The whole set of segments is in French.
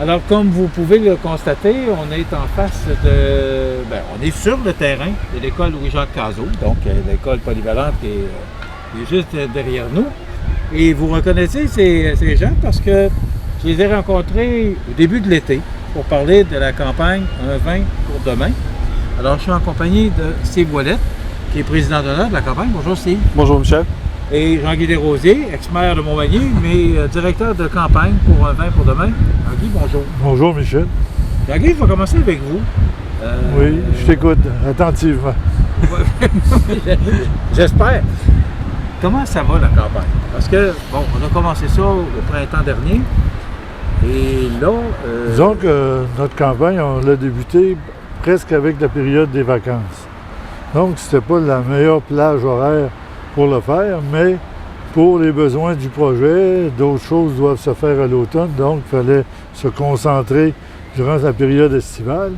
Alors, comme vous pouvez le constater, on est en face de... on est sur le terrain de l'école Louis-Jacques Cazot, donc l'école polyvalente qui est juste derrière nous. Et vous reconnaissez ces gens parce que je les ai rencontrés au début de l'été pour parler de la campagne Un vin pour demain. Alors, je suis en compagnie de Steve Ouellette, qui est président d'honneur de la campagne. Bonjour, Steve. Bonjour, Michel. Et Jean-Guy Desrosiers, ex-maire de Montmagny, mais directeur de campagne pour Un vin pour demain. Jean-Guy, bonjour. Bonjour, Michel. Jean-Guy, je vais commencer avec vous. Oui, je t'écoute attentivement. J'espère. Comment ça va, la campagne? Parce que, bon, on a commencé ça le printemps dernier. Et là... Disons que notre campagne, on l'a débuté presque avec la période des vacances. Donc, c'était pas la meilleure plage horaire pour le faire, mais pour les besoins du projet, d'autres choses doivent se faire à l'automne, donc il fallait se concentrer durant la période estivale.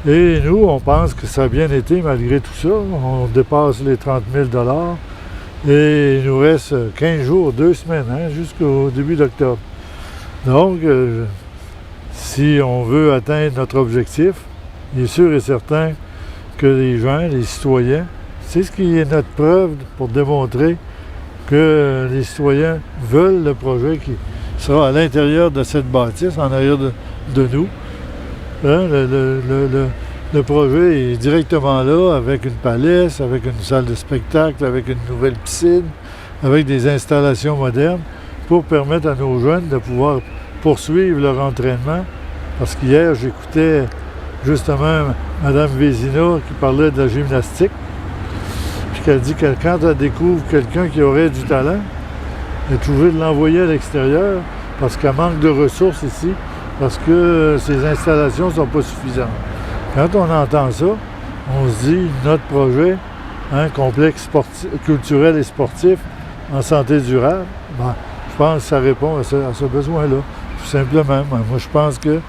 Et nous, on pense que ça a bien été malgré tout ça. On dépasse les 30 000 $ et il nous reste 15 jours, 2 semaines, jusqu'au début d'octobre. Donc, si on veut atteindre notre objectif, il est sûr et certain que les gens, les citoyens, c'est ce qui est notre preuve pour démontrer que les citoyens veulent le projet qui sera à l'intérieur de cette bâtisse, en arrière de nous. Le projet est directement là, avec une palisse, avec une salle de spectacle, avec une nouvelle piscine, avec des installations modernes, pour permettre à nos jeunes de pouvoir poursuivre leur entraînement. Parce qu'hier, j'écoutais justement Mme Vézina qui parlait de la gymnastique, puis qu'elle dit que quand elle découvre quelqu'un qui aurait du talent, elle est obligée de l'envoyer à l'extérieur parce qu'elle manque de ressources ici, parce que ces installations ne sont pas suffisantes. Quand on entend ça, on se dit notre projet, complexe culturel et sportif en santé durable, je pense que ça répond à ce besoin-là, tout simplement. Moi, je pense que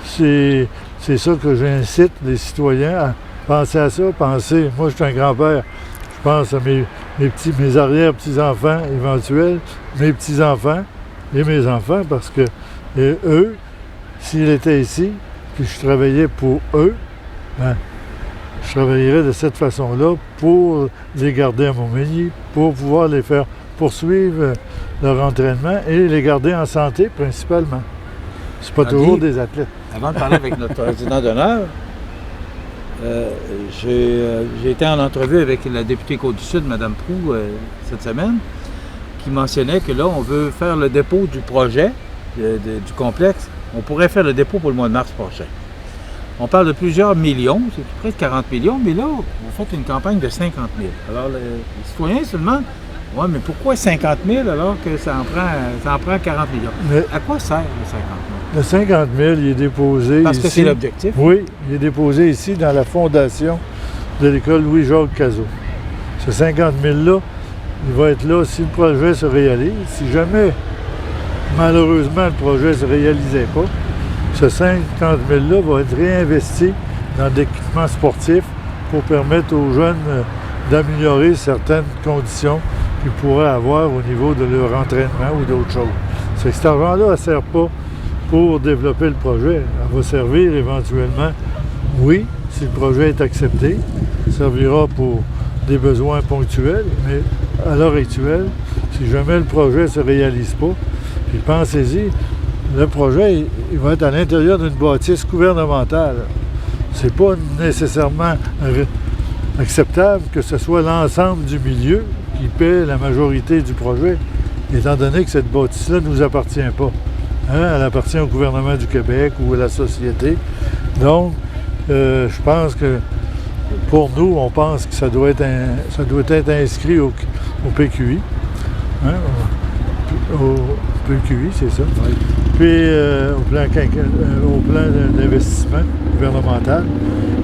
c'est ça que j'incite les citoyens à penser à ça, moi, je suis un grand-père, je pense à mes arrière-petits-enfants éventuels, mes petits-enfants et mes enfants, parce que eux, s'ils étaient ici, puis je travaillais pour eux, je travaillerais de cette façon-là pour les garder à Montmagny, pour pouvoir les faire poursuivre leur entraînement et les garder en santé principalement. C'est pas toujours des athlètes. Avant de parler avec notre président d'honneur, j'ai été en entrevue avec la députée Côte-du-Sud, Mme Proulx, cette semaine, qui mentionnait que là, on veut faire le dépôt du projet, du complexe. On pourrait faire le dépôt pour le mois de mars prochain. On parle de plusieurs millions, c'est près de 40 millions, mais là, vous faites une campagne de 50 000. Alors, les citoyens se demandent, ouais, mais pourquoi 50 000 alors que ça en prend 40 millions? Mais à quoi sert le 50 000? Le 50 000, il est déposé Parce ici. Que c'est l'objectif? Oui, il est déposé ici dans la fondation de l'école Louis-Jacques Cazot. Ce 50 000-là, il va être là si le projet se réalise. Si jamais, malheureusement, le projet ne se réalisait pas, ce 50 000-là va être réinvesti dans l'équipement sportif pour permettre aux jeunes d'améliorer certaines conditions qu'ils pourraient avoir au niveau de leur entraînement ou d'autres choses. Cet argent-là ne sert pas pour développer le projet. Elle va servir éventuellement, oui, si le projet est accepté, servira pour des besoins ponctuels, mais à l'heure actuelle, si jamais le projet ne se réalise pas, puis pensez-y, le projet, il va être à l'intérieur d'une bâtisse gouvernementale. C'est pas nécessairement acceptable que ce soit l'ensemble du milieu qui paie la majorité du projet, étant donné que cette bâtisse-là ne nous appartient pas. Elle appartient au gouvernement du Québec ou à la société. Donc, je pense que pour nous, on pense que ça doit être inscrit au PQI. Au PQI, c'est ça. Oui. Puis au plan d'investissement gouvernemental.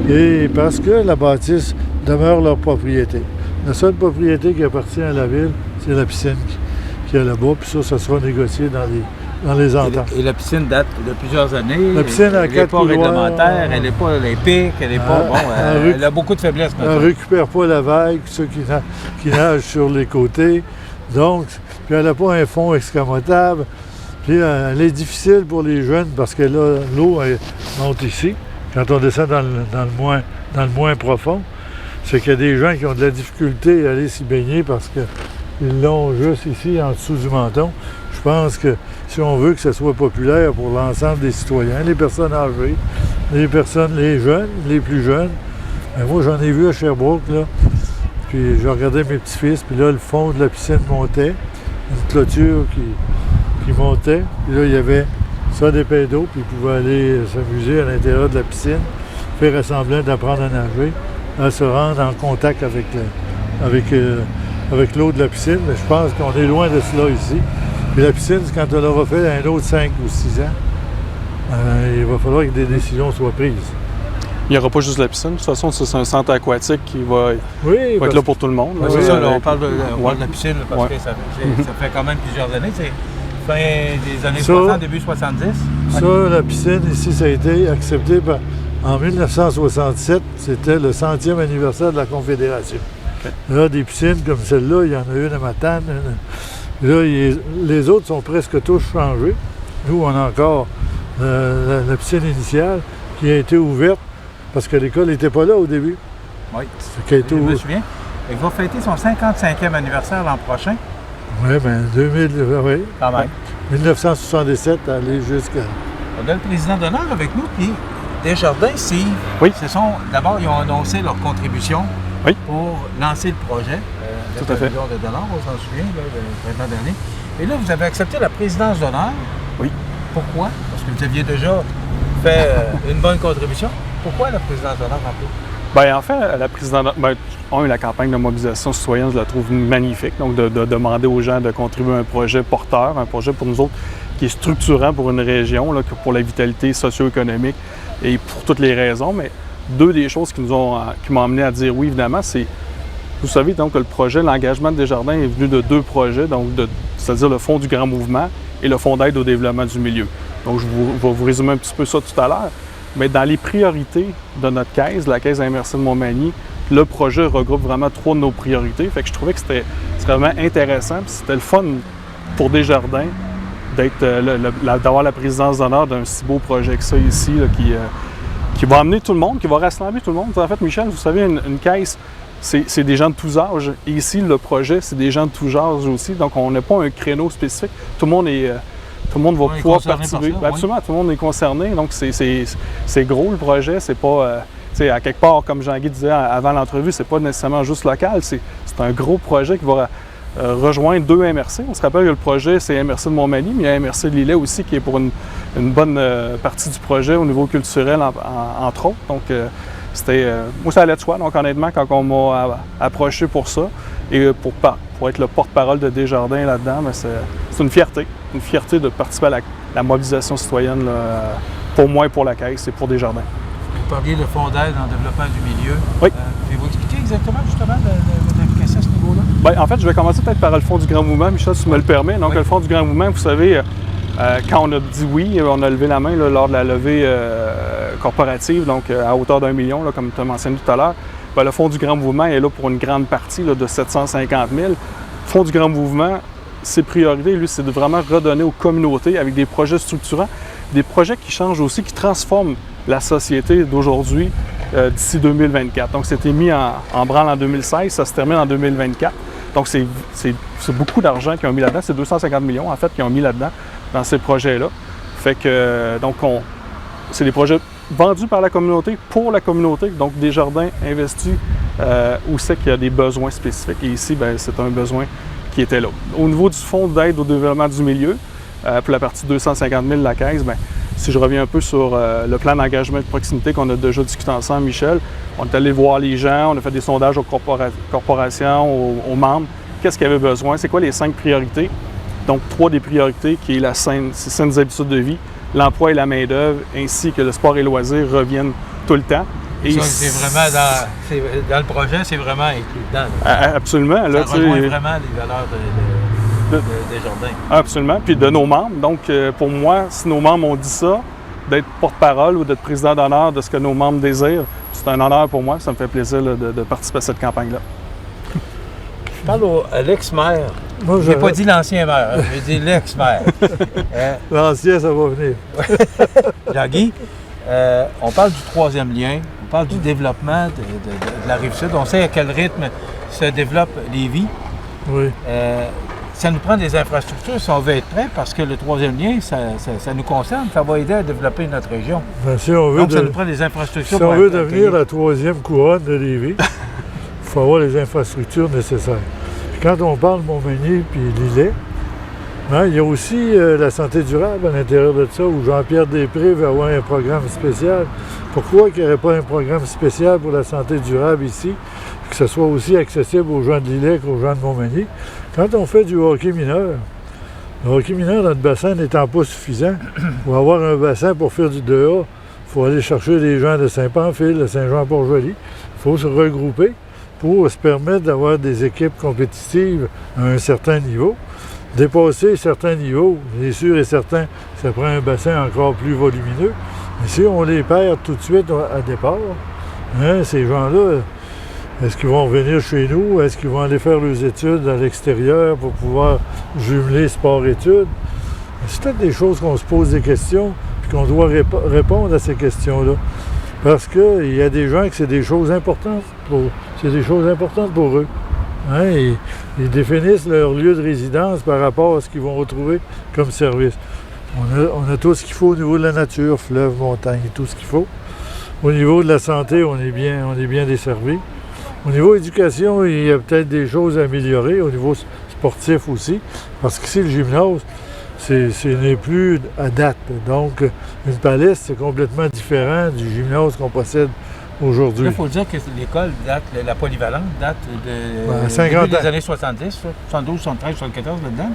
Et parce que la bâtisse demeure leur propriété. La seule propriété qui appartient à la ville, c'est la piscine qui est là-bas. Puis ça sera négocié dans les ententes. Et la piscine date de plusieurs années. La piscine a 4 Elle n'est pas réglementaire, elle n'est pas olympique, elle n'est pas... elle a beaucoup de faiblesses. Elle ne récupère pas la vague, ceux qui nagent sur les côtés. Donc, puis elle n'a pas un fond escamotable. Puis elle est difficile pour les jeunes parce que là, l'eau monte ici. Quand on descend dans le moins profond, c'est qu'il y a des gens qui ont de la difficulté à aller s'y baigner parce qu'ils l'ont juste ici, en dessous du menton. Je pense que si on veut que ce soit populaire pour l'ensemble des citoyens, les personnes âgées, les jeunes, les plus jeunes, ben moi j'en ai vu à Sherbrooke, là, puis je regardais mes petits-fils, puis là le fond de la piscine montait, une clôture qui montait, puis là il y avait ça des pédos, puis ils pouvaient aller s'amuser à l'intérieur de la piscine, faire semblant d'apprendre à nager, à se rendre en contact avec l'eau de la piscine, mais je pense qu'on est loin de cela ici. Puis la piscine, quand on l'aura fait un autre 5 ou 6 ans, il va falloir que des décisions soient prises. Il n'y aura pas juste la piscine. De toute façon, c'est un centre aquatique qui va être là pour tout le monde. Oui, c'est ça, là, on parle de la piscine parce que ça fait quand même plusieurs années. C'est fin des années 60, début 70. Ça, la piscine, ici, ça a été accepté en 1967. C'était le 100e anniversaire de la Confédération. Okay. Là, des piscines comme celle-là, il y en a une à Matane. Là, les autres sont presque tous changés. Nous, on a encore la piscine initiale qui a été ouverte parce que l'école n'était pas là au début. Oui, je me souviens. Il va fêter son 55e anniversaire l'an prochain. Oui, bien, 1977, aller jusqu'à... On a le président d'honneur avec nous, puis Desjardins, d'abord, ils ont annoncé leur contribution pour lancer le projet. Tout à fait. $1 million, on s'en souvient, là, le printemps dernier. Et là, vous avez accepté la présidence d'honneur. Oui. Pourquoi? Parce que vous aviez déjà fait une bonne contribution. Pourquoi la présidence d'honneur en plus? Bien, en fait, la présidence d'honneur, la campagne de mobilisation citoyenne, je la trouve magnifique. Donc, de demander aux gens de contribuer à un projet porteur, un projet pour nous autres qui est structurant pour une région, là, pour la vitalité socio-économique et pour toutes les raisons. Mais deux des choses qui m'ont amené à dire oui, évidemment, c'est... Vous savez donc que le projet, l'engagement de Desjardins est venu de deux projets, donc c'est-à-dire le Fonds du Grand Mouvement et le Fonds d'aide au développement du milieu. Donc, je vais vous résumer un petit peu ça tout à l'heure. Mais dans les priorités de notre caisse, la caisse MRC de Montmagny, le projet regroupe vraiment trois de nos priorités. Fait que je trouvais que c'était vraiment intéressant, puis c'était le fun pour Desjardins d'avoir la présidence d'honneur d'un si beau projet que ça ici, là, qui va amener tout le monde, qui va rassembler tout le monde. En fait, Michel, vous savez, une caisse, c'est des gens de tous âges. Et ici, le projet, c'est des gens de tous âges aussi. Donc, on n'a pas un créneau spécifique. Tout le monde va pouvoir participer. Absolument, tout le monde est concerné. Donc, c'est gros, le projet. C'est pas... à quelque part, comme Jean-Guy disait avant l'entrevue, c'est pas nécessairement juste local. C'est un gros projet qui va rejoindre deux MRC. On se rappelle que le projet, c'est MRC de Montmagny, mais il y a MRC de Lillet aussi qui est pour une bonne partie du projet au niveau culturel, entre autres. Donc, moi, ça allait de soi. Donc, honnêtement, quand on m'a approché pour ça et pour être le porte-parole de Desjardins là-dedans, c'est une fierté. Une fierté de participer à la mobilisation citoyenne là, pour moi et pour la Caisse et pour Desjardins. Vous parliez de fonds d'aide en développement du milieu. Oui. Pouvez-vous expliquer exactement, justement, votre implication à ce niveau-là? Bien, en fait, je vais commencer peut-être par le Fonds du Grand Mouvement, Michel, si tu me le permets. Donc, le Fonds du Grand Mouvement, vous savez, quand on a dit oui, on a levé la main là, lors de la levée corporative, donc à hauteur d'1 million, là, comme tu as mentionné tout à l'heure. Bien, le Fonds du Grand Mouvement est là pour une grande partie là, de 750 000. Le Fonds du Grand Mouvement, ses priorités, lui, c'est de vraiment redonner aux communautés avec des projets structurants, des projets qui changent aussi, qui transforment la société d'aujourd'hui d'ici 2024. Donc, c'était mis en branle en 2016, ça se termine en 2024. Donc, c'est beaucoup d'argent qu'ils ont mis là-dedans. C'est 250 millions, en fait, qu'ils ont mis là-dedans, dans ces projets-là. Fait que, donc, c'est des projets vendus par la communauté, pour la communauté. Donc, Desjardins investit où c'est qu'il y a des besoins spécifiques. Et ici, bien, c'est un besoin qui était là. Au niveau du Fonds d'aide au développement du milieu, pour la partie 250 000 de la Caisse, bien, si je reviens un peu sur le plan d'engagement de proximité qu'on a déjà discuté ensemble, Michel, on est allé voir les gens, on a fait des sondages aux corporations, aux membres. Qu'est-ce qu'ils avaient besoin? C'est quoi les 5 priorités? Donc, 3 des priorités qui est les saines habitudes de vie, l'emploi et la main-d'œuvre, ainsi que le sport et loisirs reviennent tout le temps. Et ça, c'est vraiment dans le projet, c'est vraiment inclus dedans. Absolument. Ça rejoint vraiment les valeurs de Desjardins. Absolument, puis de nos membres. Donc, pour moi, si nos membres ont dit ça, d'être porte-parole ou d'être président d'honneur de ce que nos membres désirent, c'est un honneur pour moi. Ça me fait plaisir là, de participer à cette campagne-là. Je parle à l'ex-maire Moi, Je n'ai pas dit l'ancien maire, hein, j'ai dit l'ex-maire. L'ancien, ça va venir. Jean-Guy, on parle du troisième lien, on parle du développement de la Rive-Sud. On sait à quel rythme se développe Lévis. Oui. Ça nous prend des infrastructures si on veut être prêt, parce que le troisième lien, ça nous concerne, ça va aider à développer notre région. Ben, si on veut Donc, ça nous prend des infrastructures. Si on veut devenir la troisième couronne de Lévis, il faut avoir les infrastructures nécessaires. Puis quand on parle de Montmagny puis Lillet, hein, il y a aussi la santé durable à l'intérieur de ça, où Jean-Pierre Després veut avoir un programme spécial. Pourquoi il n'y aurait pas un programme spécial pour la santé durable ici, que ce soit aussi accessible aux gens de Lillet qu'aux gens de Montmagny? Quand on fait du hockey mineur, le hockey mineur, notre bassin n'étant pas suffisant, pour avoir un bassin pour faire du 2A, il faut aller chercher des gens de Saint-Pamphile, de Saint-Jean-Port-Joli. Il faut se regrouper pour se permettre d'avoir des équipes compétitives à un certain niveau. Dépasser certains niveaux, bien sûr et certain, ça prend un bassin encore plus volumineux. Mais si on les perd tout de suite à départ, hein, ces gens-là, est-ce qu'ils vont revenir chez nous? Est-ce qu'ils vont aller faire leurs études à l'extérieur pour pouvoir jumeler sport-études? C'est peut-être des choses qu'on se pose des questions puis qu'on doit répondre à ces questions-là. Parce qu'il y a des gens que c'est des choses importantes pour eux. Hein? Ils définissent leur lieu de résidence par rapport à ce qu'ils vont retrouver comme service. On a tout ce qu'il faut au niveau de la nature, fleuve, montagne, tout ce qu'il faut. Au niveau de la santé, on est bien desservi. Au niveau éducation, il y a peut-être des choses à améliorer, au niveau sportif aussi, parce qu'ici, le gymnase, ce n'est plus à date. Donc, une palisse, c'est complètement différent du gymnase qu'on possède aujourd'hui. Il faut dire que l'école date, la polyvalente date de 50 des ans. années 70, 72, 73, 74 là-dedans.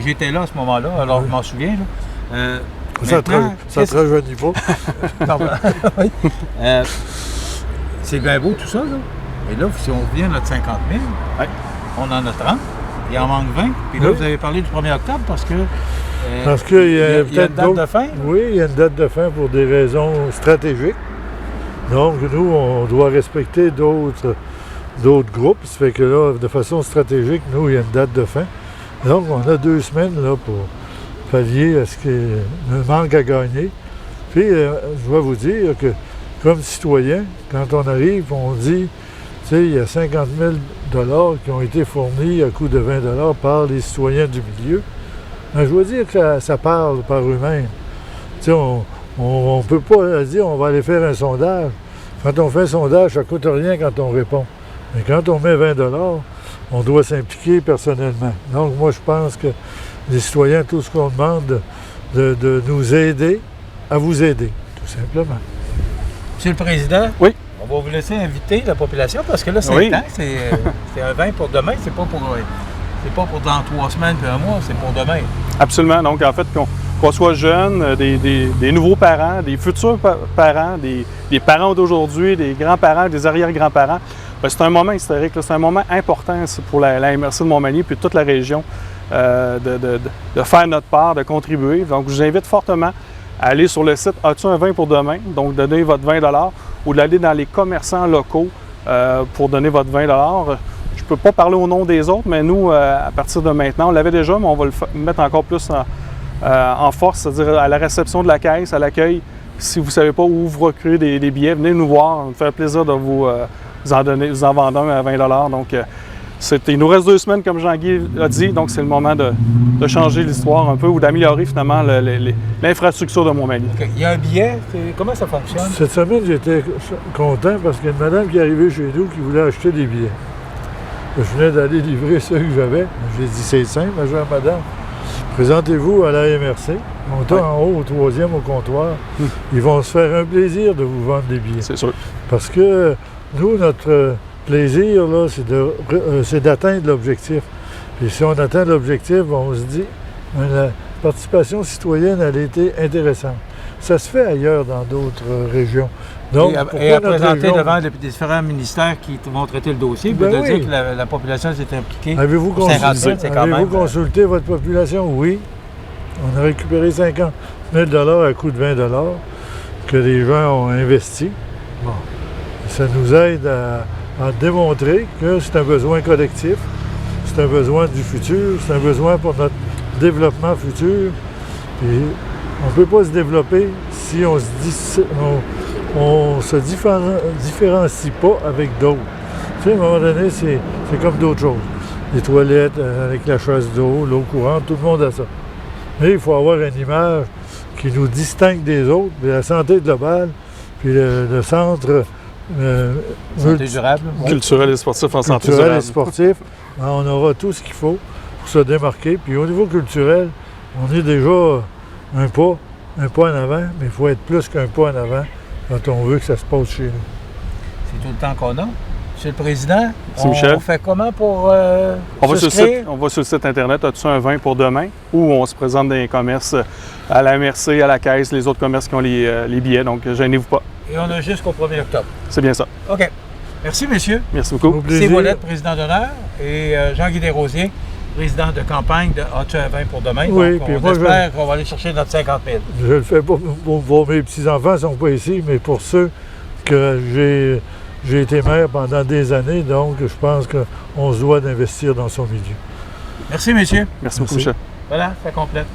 J'étais là à ce moment-là, alors je m'en souviens. Là. Ça ne te rajeunit pas. Non, oui. C'est bien beau tout ça, là. Mais là, si on revient à notre 50 000, on en a 30, il en manque 20. Puis là, vous avez parlé du 1er octobre parce que... parce qu'il y a une date de fin? Oui, il y a une date de fin pour des raisons stratégiques. Donc, nous, on doit respecter d'autres groupes. Ça fait que là, de façon stratégique, nous, il y a une date de fin. Donc, on a 2 semaines là, pour pallier à ce qui est le manque à gagner. Puis, je dois vous dire que, comme citoyen, quand on arrive, on dit... Tu sais, il y a 50 000 $ qui ont été fournis à coût de 20 $ par les citoyens du milieu. Mais je veux dire que ça parle par eux-mêmes. Tu sais, on ne peut pas dire on va aller faire un sondage. Quand on fait un sondage, ça ne coûte rien quand on répond. Mais quand on met 20 $, on doit s'impliquer personnellement. Donc, moi, je pense que les citoyens, tout ce qu'on demande, de nous aider à vous aider, tout simplement. Monsieur le Président? Oui. On va vous laisser inviter la population parce que là, c'est le temps. C'est un vin pour demain. C'est pas pour dans 3 semaines puis un mois. C'est pour demain. Absolument. Donc, en fait, qu'on soit jeune, des nouveaux parents, des futurs parents, des parents d'aujourd'hui, des grands-parents, des arrière-grands-parents, bien, c'est un moment historique. C'est un moment important pour la MRC de Montmagny puis toute la région de faire notre part, de contribuer. Donc, je vous invite fortement à aller sur le site « As-tu un vin pour demain? » Donc, donner votre 20 $ ou d'aller dans les commerçants locaux pour donner votre 20 $. Je ne peux pas parler au nom des autres, mais nous, à partir de maintenant, on l'avait déjà, mais on va le mettre encore plus en force, c'est-à-dire à la réception de la caisse, à l'accueil. Si vous ne savez pas où vous procurer des billets, venez nous voir. Ça nous fait plaisir de vous en vendre un à 20 $. Donc, il nous reste 2 semaines, comme Jean-Guy a dit, donc c'est le moment de changer l'histoire un peu ou d'améliorer finalement l'infrastructure de Montmagny. Okay. Il y a un billet, comment ça fonctionne? Cette semaine, j'étais content parce qu'il y a une madame qui est arrivée chez nous qui voulait acheter des billets. Je venais d'aller livrer ceux que j'avais. J'ai dit, c'est simple, ma chère madame. Présentez-vous à la MRC. On est en haut, au 3e, au comptoir. Ils vont se faire un plaisir de vous vendre des billets. C'est sûr. Parce que nous, notre plaisir, là, c'est d'atteindre l'objectif. Et si on atteint l'objectif, on se dit, la participation citoyenne, elle a été intéressante. Ça se fait ailleurs dans d'autres régions. Donc, et à présenter devant les différents ministères qui vont traiter le dossier, vous de dire que la population s'est impliquée. Avez-vous consulté votre population? Oui. On a récupéré 50 000 à coût de 20 $ que les gens ont investi. Bon. Ça nous aide à démontrer que c'est un besoin collectif, c'est c'est un besoin du futur, c'est un besoin pour notre développement futur. Puis on ne peut pas se développer si on se différencie pas avec d'autres. Tu sais, à un moment donné, c'est comme d'autres choses. Les toilettes avec la chasse d'eau, l'eau courante, tout le monde a ça. Mais il faut avoir une image qui nous distingue des autres, puis la santé globale, puis le centre Santé durable. Culturel et sportif en santé culturel durable. et sportif, ben, on aura tout ce qu'il faut pour se démarquer. Puis au niveau culturel, on est déjà un pas en avant, mais il faut être plus qu'un pas en avant quand on veut que ça se passe chez nous. C'est tout le temps qu'on a. Monsieur le Président, C'est Michel. on fait comment pour On va sur souscrire? le site Internet, as-tu un vin pour demain? Ou on se présente dans les commerces à la MRC, à la caisse, les autres commerces qui ont les billets. Donc, gênez-vous pas. Et on a jusqu'au 1er octobre. C'est bien ça. OK. Merci, messieurs. Merci beaucoup. Au C'est plaisir. Ouellette, président d'honneur, et Jean-Guy Desrosiers, président de campagne de As-tu un vin pour demain? Oui, Donc, puis on moi, espère qu'on va aller chercher notre 50 000. Je le fais pas pour mes petits-enfants, ils ne sont pas ici, mais pour ceux que j'ai été maire pendant des années, donc je pense qu'on se doit d'investir dans son milieu. Merci, messieurs. Merci beaucoup, Merci. Michel. Voilà, ça complète.